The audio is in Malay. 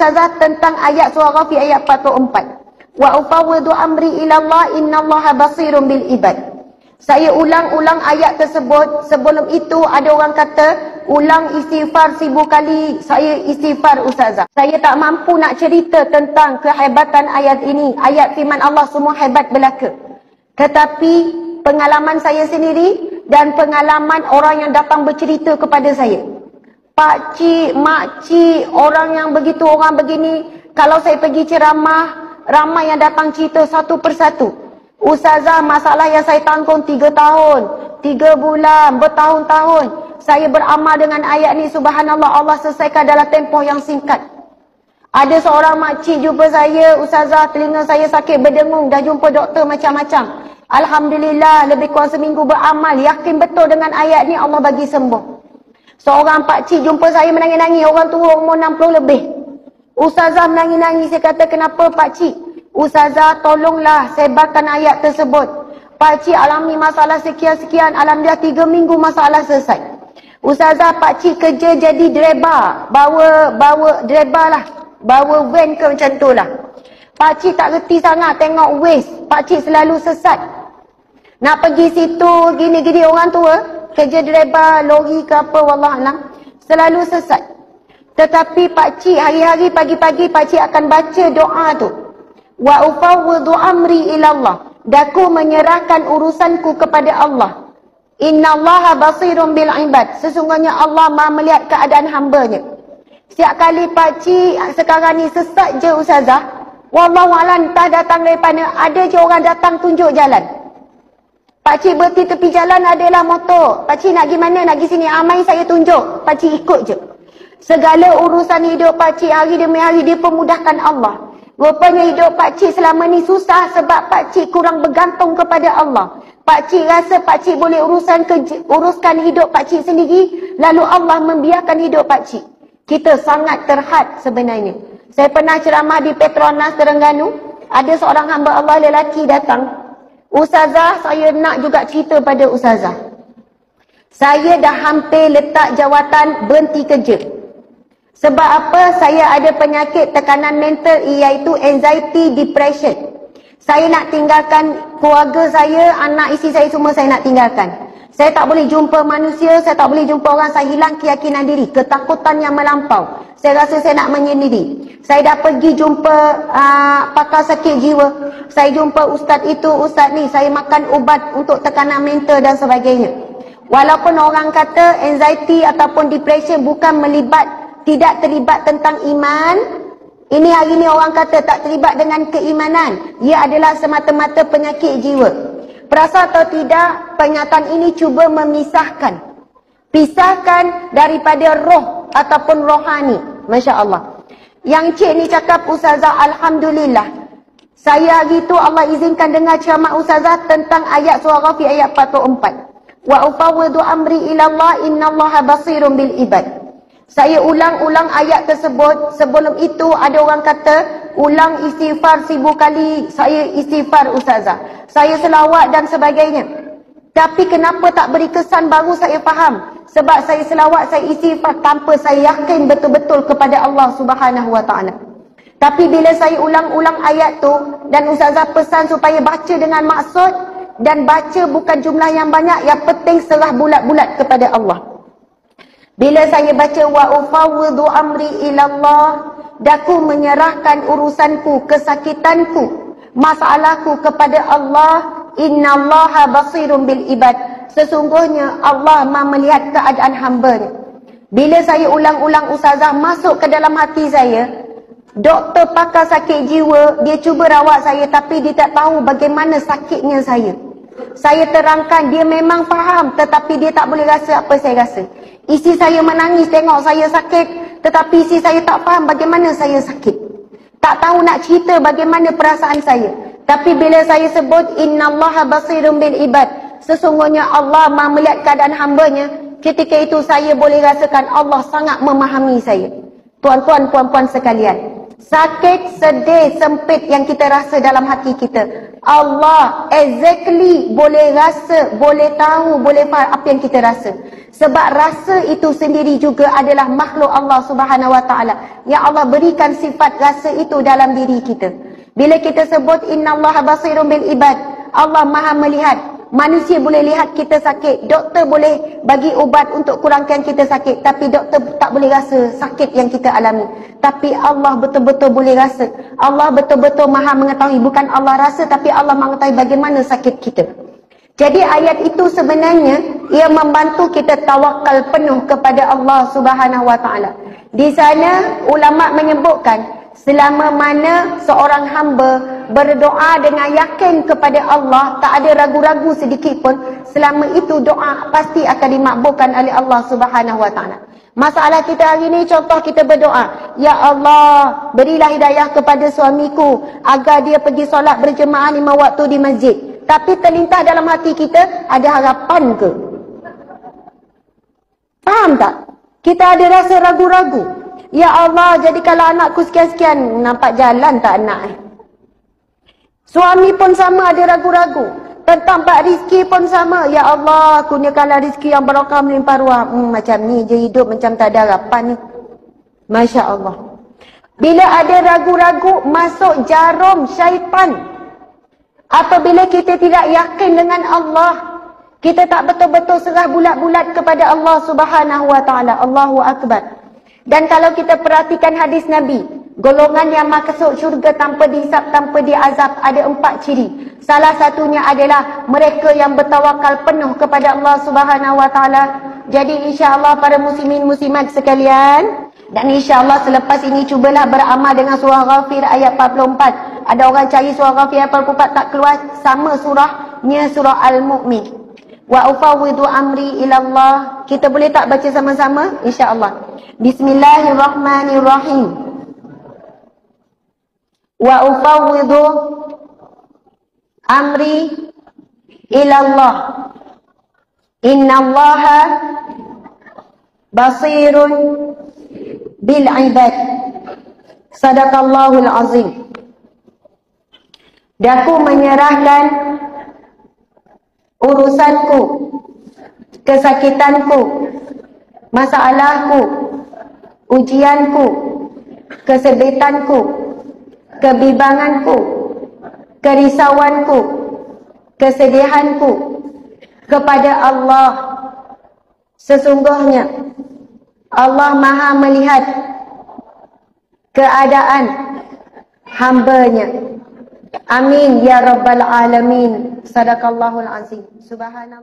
ustazah tentang ayat surah Ghafir ayat 44. Wa ufawwidu amri ila Allah innallaha basirun bil ibad. Saya ulang-ulang ayat tersebut. Sebelum itu ada orang kata ulang istighfar 1000 kali. Saya istighfar ustazah. Saya tak mampu nak cerita tentang kehebatan ayat ini. Ayat firman Allah semua hebat belaka. Tetapi pengalaman saya sendiri dan pengalaman orang yang datang bercerita kepada saya. Pak cik, mak cik, orang yang begitu, orang begini. Kalau saya pergi ceramah, ramai yang datang cerita satu persatu. Ustazah, masalah yang saya tanggung 3 tahun, 3 bulan, bertahun-tahun. Saya beramal dengan ayat ni, subhanallah, Allah selesaikan dalam tempoh yang singkat. Ada seorang makcik jumpa saya, ustazah, telinga saya sakit berdengung, dah jumpa doktor macam-macam. Alhamdulillah, lebih kurang seminggu beramal, yakin betul dengan ayat ni Allah bagi sembuh. Seorang pakcik jumpa saya menangis-nangis, orang tua umur 60 lebih. Ustazah menangis-nangis, saya kata, kenapa pakcik? Ustazah, tolonglah sebarkan ayat tersebut. Pakcik alami masalah sekian-sekian, alhamdulillah 3 minggu masalah selesai. Ustazah, pakcik kerja jadi driver, bawa driver lah, bawa van ke macam tu lah. Pakcik tak reti sangat tengok waste, pakcik selalu sesat. Nak pergi situ, gini-gini, orang tua, kerja driver, lori ke apa, wallahualam, selalu sesat. Tetapi pakcik hari-hari pagi-pagi pakcik akan baca doa tu. Wa ufawwidu amri ila Allah. Daku menyerahkan urusanku kepada Allah. Innallaha basirun bil ibad. Sesungguhnya Allah Maha melihat keadaan hamba-Nya. Setiap kali pakcik sekarang ni sesat je ustazah, wallahualam, entah datang daripada, ada je orang datang tunjuk jalan. Pakcik berhenti tepi jalan, adalah motor. Pakcik nak pergi mana, nak pergi sini, amai saya tunjuk. Pakcik ikut je. Segala urusan hidup pakcik hari demi hari dipermudahkan Allah. Rupanya hidup pakcik selama ni susah sebab pakcik kurang bergantung kepada Allah. Pakcik rasa pakcik boleh uruskan hidup pakcik sendiri, lalu Allah membiarkan hidup pakcik. Kita sangat terhad sebenarnya. Saya pernah ceramah di Petronas Terengganu. Ada seorang hamba Allah lelaki datang. Ustazah, saya nak juga cerita pada ustazah. Saya dah hampir letak jawatan berhenti kerja. Sebab apa? Saya ada penyakit tekanan mental, iaitu anxiety, depression. Saya nak tinggalkan keluarga saya, anak isteri saya semua saya nak tinggalkan. Saya tak boleh jumpa manusia, saya tak boleh jumpa orang, saya hilang keyakinan diri, ketakutan yang melampau. Saya rasa saya nak menyendiri. Saya dah pergi jumpa pakar sakit jiwa. Saya jumpa ustaz itu, ustaz ni. Saya makan ubat untuk tekanan mental dan sebagainya. Walaupun orang kata anxiety ataupun depression bukan tidak terlibat tentang iman. Ini hari ni orang kata tak terlibat dengan keimanan. Ia adalah semata-mata penyakit jiwa. Perasa atau tidak, pernyataan ini cuba memisahkan. Pisahkan daripada roh ataupun rohani. Masya Allah. Yang cik ni cakap, ustazah, alhamdulillah. Saya hari tu Allah izinkan dengar ceramah ustazah tentang ayat surah Ghafir ayat 44. Wa ufawwidu amri ila Allah innallaha basirun bil ibad. Saya ulang-ulang ayat tersebut. Sebelum itu ada orang kata ulang istighfar 1000 kali. Saya istighfar ustazah. Saya selawat dan sebagainya. Tapi kenapa tak beri kesan, baru saya faham. Sebab saya selawat, saya istighfar tanpa saya yakin betul-betul kepada Allah Subhanahu Wa Taala. Tapi bila saya ulang-ulang ayat tu dan ustazah pesan supaya baca dengan maksud dan baca bukan jumlah yang banyak, yang penting serah bulat-bulat kepada Allah. Bila saya baca wa ufawwidu amri ilallah, daku menyerahkan urusanku, kesakitanku, masalahku kepada Allah. Innallaha basirun bil ibad. Sesungguhnya Allah Maha melihat keadaan hamba-Nya. Bila saya ulang-ulang ustazah, masuk ke dalam hati saya. Doktor pakar sakit jiwa, dia cuba rawat saya tapi dia tak tahu bagaimana sakitnya saya. Saya terangkan, dia memang faham tetapi dia tak boleh rasa apa saya rasa. Isteri saya menangis tengok saya sakit, tetapi isteri saya tak faham bagaimana saya sakit. Tak tahu nak cerita bagaimana perasaan saya. Tapi bila saya sebut innallaha basirun bil ibad, sesungguhnya Allah Maha melihat keadaan hamba-Nya, ketika itu saya boleh rasakan Allah sangat memahami saya. Tuan-tuan, puan-puan sekalian, sakit, sedih, sempit yang kita rasa dalam hati kita, Allah exactly boleh rasa, boleh tahu, boleh faham apa yang kita rasa. Sebab rasa itu sendiri juga adalah makhluk Allah Subhanahu Wa Taala yang Allah berikan sifat rasa itu dalam diri kita. Bila kita sebut innallaha basirun bil ibad, Allah Maha melihat. Manusia boleh lihat kita sakit, doktor boleh bagi ubat untuk kurangkan kita sakit, tapi doktor tak boleh rasa sakit yang kita alami. Tapi Allah betul-betul boleh rasa. Allah betul-betul Maha mengetahui. Bukan Allah rasa, tapi Allah mengetahui bagaimana sakit kita. Jadi ayat itu sebenarnya ia membantu kita tawakal penuh kepada Allah Subhanahu Wa Taala. Di sana ulama menyebutkan selama mana seorang hamba berdoa dengan yakin kepada Allah, tak ada ragu-ragu sedikit pun, selama itu doa pasti akan dimakbulkan oleh Allah Subhanahu Wa Taala. Masalah kita hari ini, contoh kita berdoa, ya Allah, berilah hidayah kepada suamiku agar dia pergi solat berjemaah 5 waktu di masjid. Tapi terlintas dalam hati kita, ada harapan ke? Faham tak? Kita ada rasa ragu-ragu. Ya Allah, jadikanlah anakku sekian-sekian. Nampak jalan tak anak? Suami pun sama, ada ragu-ragu. Tentang bab rezeki pun sama. Ya Allah, kurniakanlah rezeki yang barakah melimpah ruah. Macam ni je hidup, macam tak ada harapan ni. Masya Allah. Bila ada ragu-ragu, masuk jarum syaitan. Apabila kita tidak yakin dengan Allah, kita tak betul-betul serah bulat-bulat kepada Allah Subhanahu Wa Taala. Allahu Akbar. Dan kalau kita perhatikan hadis Nabi, golongan yang masuk syurga tanpa dihisap, tanpa diazab, ada 4 ciri. Salah satunya adalah mereka yang bertawakal penuh kepada Allah Subhanahu Wa Taala. Jadi insya-Allah para muslimin muslimat sekalian, dan insya-Allah selepas ini cubalah beramal dengan surah Ghafir ayat 44. Ada orang cari surah Ghafir ayat 44 tak keluar, sama surahnya surah Al-Mu'min. Wa ufawwidu amri ilallah. Kita boleh tak baca sama-sama? Insya-Allah. Bismillahirrahmanirrahim. Wa ufawwidu amri ilallah. Innallaha basirun bil ibad. Sadaqallahul azim. Daku menyerahkan urusanku, kesakitanku, masalahku, ujianku, kesebitanku, kebimbanganku, kerisauanku, kesedihanku kepada Allah. Sesungguhnya Allah Maha melihat keadaan hamba-Nya. Amin ya rabbal alamin. Sadaqallahul azim. Subhanallah.